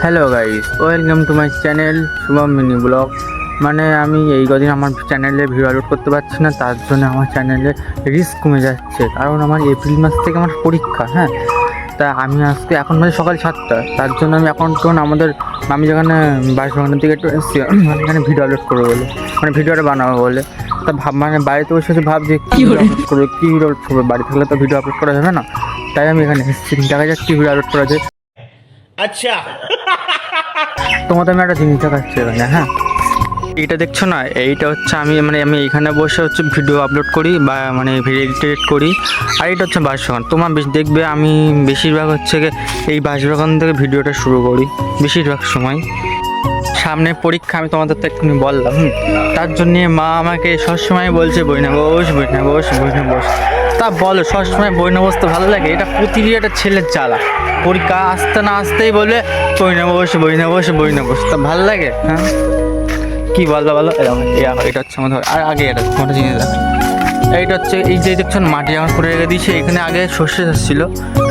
Hello guys, welcome to my channel Shubham mini blog. মানে আমি এই কদিন আমার চ্যানেলে ভিডিও আপলোড করতে পারছি না, তার জন্য আমার চ্যানেলে রিস্ক কমে যাচ্ছে। কারণ আমার এপ্রিল মাস থেকে আমার পরীক্ষা, হ্যাঁ। তা আমি আজকে এখন মানে সকাল 7টা, তার জন্য আমি এখন আমাদের আমি যেখানে বাসবাগানের দিকে একটু এসেছি, মানে এখানে ভিডিও আপলোড করবো বলে, মানে ভিডিওটা বানাবো বলে। তা মানে বাড়িতে বসে ভাবছি কী আপলোড করবো, কী ভিডিও আপলোড করবো। বাড়ি থাকলে তো ভিডিও আপলোড করা যাবে না, তাই আমি এখানে এসেছি। দেখা যাক কী ভিডিও আপলোড করা যায়। আচ্ছা, তোমাদের আমি একটা জিনিস দেখাচ্ছি এখানে, হ্যাঁ। এইটা দেখছো না, এইটা হচ্ছে আমি এইখানে বসে হচ্ছে ভিডিও আপলোড করি বা মানে ভিডিও এডিট করি। আর এটা হচ্ছে বাসবাগান। তোমার দেখবে আমি বেশিরভাগ হচ্ছে এই বাসবাগান থেকে ভিডিওটা শুরু করি বেশিরভাগ সময়। সামনে পরীক্ষা, আমি তোমাদের তো এক্ষুনি বললাম, তার জন্যে মা আমাকে সবসময় বলছে বই না বস, বই না বস, বই না বস। তা বলো, সবসময় বই না বসতে ভালো লাগে? এটা প্রতিটি একটা ছেলের জ্বালা। পরীক্ষা আসতে না আসতেই বলে বই না বস, বই না বস, বই না বস। তা ভালো লাগে? হ্যাঁ, কি বলবো বলো। এটা হচ্ছে আমাদের, আর আগে এটা তোমার জিনিস দেখো, এইটা হচ্ছে এই যে দেখছেন মাটি আমার করে রেখে দিয়েছে। এখানে আগে সর্ষে চাষ ছিল,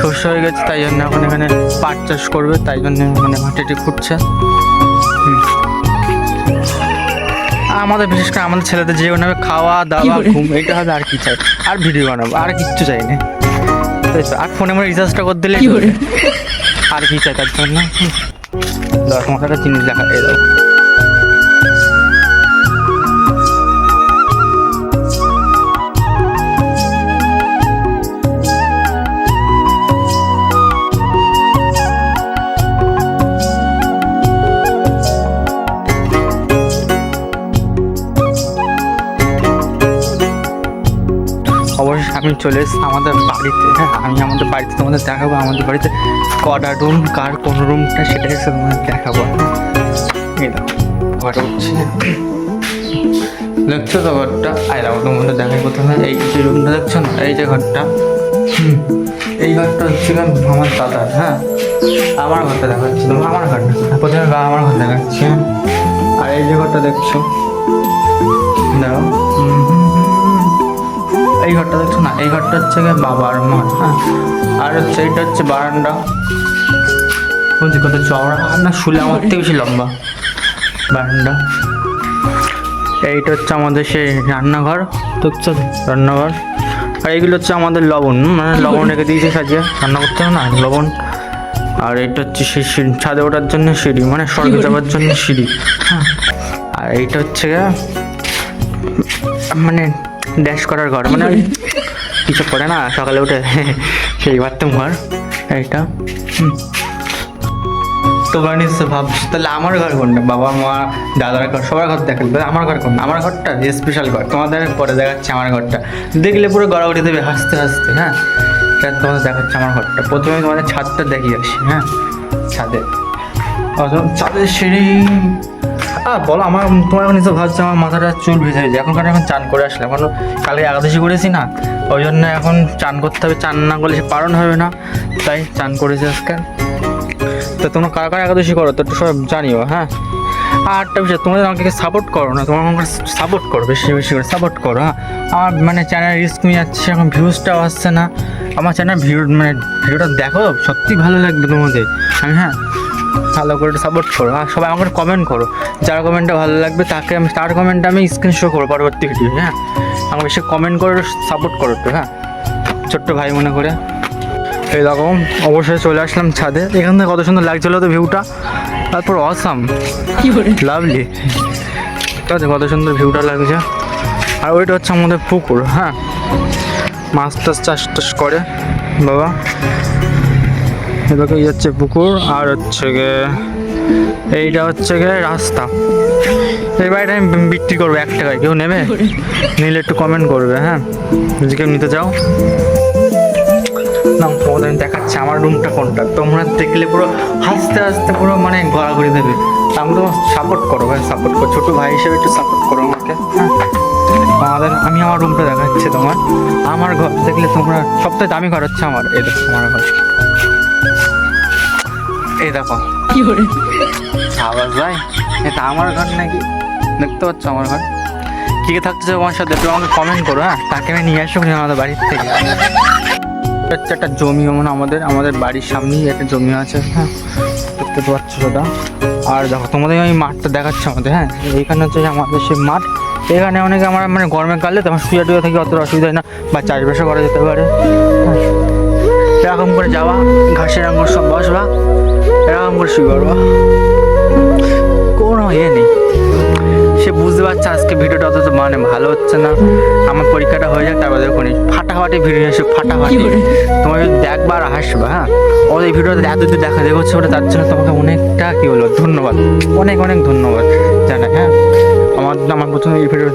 সর্ষে হয়ে গেছে, তাই জন্য এখন এখানে পাট চাষ করবে, তাই জন্য মানে মাটিটি ফুটছে। আমাদের বিশেষ করে আমাদের ছেলেদের জীবন হবে খাওয়া দাওয়া ঘুম, এইটা হবে। আর কি চাই? আর ভিডিও বানাবো, আর কিচ্ছু চাই না। তাই তো, আর ফোনে আমার রিচার্জটা করে দিলে আর কি চাই তার জন্য। তোমার একটা জিনিস দেখা এই দাও। অবশ্যই আমি চলে এসেছি আমাদের বাড়িতে, হ্যাঁ। আমি আমাদের বাড়িতে তোমাদের দেখাবো, আমাদের বাড়িতে কটা রুম, কার কোন রুমটা সেটা এসে তোমাদের দেখাবো। এই দেখো ঘরটা হচ্ছে, দেখছো তো ঘরটা? আই দেখো তোমাদের দেখাই প্রথমে এই যে রুমটা দেখছো না, এই যে ঘরটা, এই ঘরটা হচ্ছে আমার দাদার, হ্যাঁ। আমার ঘরটা দেখাচ্ছি, তোমার আমার ঘরটা প্রথমে আমার ঘর দেখাচ্ছি, হ্যাঁ। আর এই যে ঘরটা দেখছো, দেখো এই ঘরটা দেখছো না, এই ঘরটা হচ্ছে বাবার মা, হ্যাঁ। আর হচ্ছে এইটা হচ্ছে বারান্দা, বলছি কত চওড়া না, শুলে আমার থেকে বেশি লম্বা বারান্দা। এইটা হচ্ছে আমাদের সেই রান্নাঘর, দেখছো রান্নাঘর। আর এইগুলো হচ্ছে আমাদের লবণ, মানে লবণ রেখে দিয়েছে সাজিয়ে, রান্না করতে হবে না, লবণ। আর এটা হচ্ছে সেই সিঁড়ি, ছাদে ওঠার জন্য সিঁড়ি, মানে স্বর্গে যাওয়ার জন্য সিঁড়ি, হ্যাঁ। আর এইটা হচ্ছে মানে ড্যাশ করার ঘর, মানে কিছু করে না সকালে উঠে সেই বাথরুম ঘর এইটা। তোমরা নিশ্চয় ভাবছো তাহলে আমার ঘর কোনটা? বাবা মা দাদার ঘর, সবার ঘর দেখালে আমার ঘর কোনটা? আমার ঘরটা স্পেশাল ঘর, তোমাদের পরে দেখাচ্ছে আমার ঘরটা। দেখলে পুরো গড়াগড়ি দেবে হাসতে হাসতে, হ্যাঁ। সেটা তোমাদের দেখাচ্ছে আমার ঘরটা। প্রথমে তোমাদের ছাদটা দেখিয়ে আসি, হ্যাঁ। ছাদের সিঁড়ি। বলো, আমার তোমার এখন নিশ্চয় ভাবছে আমার মাথাটা চুল ভেজে ভেজে। এখন চান করে আসলাম, এখন কালকে একাদশী করেছি না, ওই জন্য এখন চান করতে হবে। চান না করলে সে পালন হবে না, তাই চান করেছি আজকে। তো তোমরা কারা কারা একাদশী করো তো একটু সব জানিও, হ্যাঁ। আর একটা বিষয়, তোমরা আমাকে সাপোর্ট করো না, তোমরা আমাকে সাপোর্ট করো, বেশি বেশি করে সাপোর্ট করো, হ্যাঁ। আমার মানে চ্যানেল রিস্ক নিয়ে যাচ্ছে, এখন ভিউজটাও আসছে না আমার চ্যানেল। ভিডিওটা দেখো, সত্যি ভালো লাগবে তোমাদের, হ্যাঁ। ভালো করে সাপোর্ট করো, আর সবাই আমাকে কমেন্ট করো। যার কমেন্টটা ভালো লাগবে তার কমেন্টটা আমি স্ক্রিনশট করবো পরবর্তী ভিডিও, হ্যাঁ। আমাকে বেশি কমেন্ট করে সাপোর্ট করো তো, হ্যাঁ, ছোট্ট ভাই মনে করে। এই রকম অবশ্যই চলে আসলাম ছাদে। এখান থেকে কত সুন্দর লাগছিলো তো ভিউটা, তারপর অসাম লাভলি, ঠিক আছে, কত সুন্দর ভিউটা লাগছে। আর ওইটা হচ্ছে আমাদের পুকুর, হ্যাঁ। মাছ টাছ চাষ টাস করে বাবা। এদিকে হচ্ছে পুকুর, আর হচ্ছে এইটা হচ্ছে রাস্তা। এই বাড়িটা আমি বিক্রি করবো 1 টাকায়, কেউ নেবে? নিলে একটু কমেন্ট করবে, হ্যাঁ, যদি কেউ নিতে চাও। না, তোমাদের আমি দেখাচ্ছি আমার রুমটা কোনটা। তোমরা দেখলে পুরো হাসতে হাসতে পুরো মানে ঘোরাঘুরি দেবে। আমি তোমার সাপোর্ট করো ভাই, সাপোর্ট করো, ছোটো ভাই হিসেবে একটু সাপোর্ট করো আমাকে, হ্যাঁ। আমি আমার রুমটা দেখাচ্ছি তোমার। আমার ঘর দেখলে তোমরা, সবথেকে দামি ঘর হচ্ছে আমার, এই দেখো আমার ঘর, এই দেখো আওয়াজ যায়, এটা আমার ঘর নাকি? দেখতে পাচ্ছ আমার ঘর? কে থাকতে চাও আমার সাথে, একটু আমাকে কমেন্ট করো, হ্যাঁ। তাকে আমি নিয়ে আসবো আমাদের বাড়ির থেকে। হচ্ছে একটা জমি, মানে আমাদের বাড়ির সামনেই একটা জমি আছে, হ্যাঁ। দেখতে দেখতে পাচ্ছ সেটা। আর দেখো তোমাদের আমি মাঠটা দেখাচ্ছি আমাদের, হ্যাঁ এইখানে হচ্ছে আমাদের সেই মাঠ। এখানে অনেকে আমার মানে গরমের কালে তোমার শুয়ে টুয়ে থেকে অতটা অসুবিধা হয় না, বা চাষবাসও করা যেতে পারে। এরকম করে যাওয়া, ঘাসের আঙুর সব বসবা, এরকম করে শুয়ে পড়বা, কোনো ইয়ে নেই। সে বুঝতে পারছে আজকে ভিডিওটা অত মানে ভালো হচ্ছে না, আমার পরীক্ষাটা হয়ে যাক তারপর দেখো ফাটাফাটি ভিডিও এসে ফাটাফাটি তোমার যদি দেখবা আর হাসবা। হ্যাঁ ওদের এই ভিডিওটা এত যদি দেখা দেখছে ওটা, তার জন্য তোমাকে অনেকটা কী বলবো ধন্যবাদ, অনেক অনেক ধন্যবাদ জানাই। হ্যাঁ আমার প্রথমে এই ভিডিওটা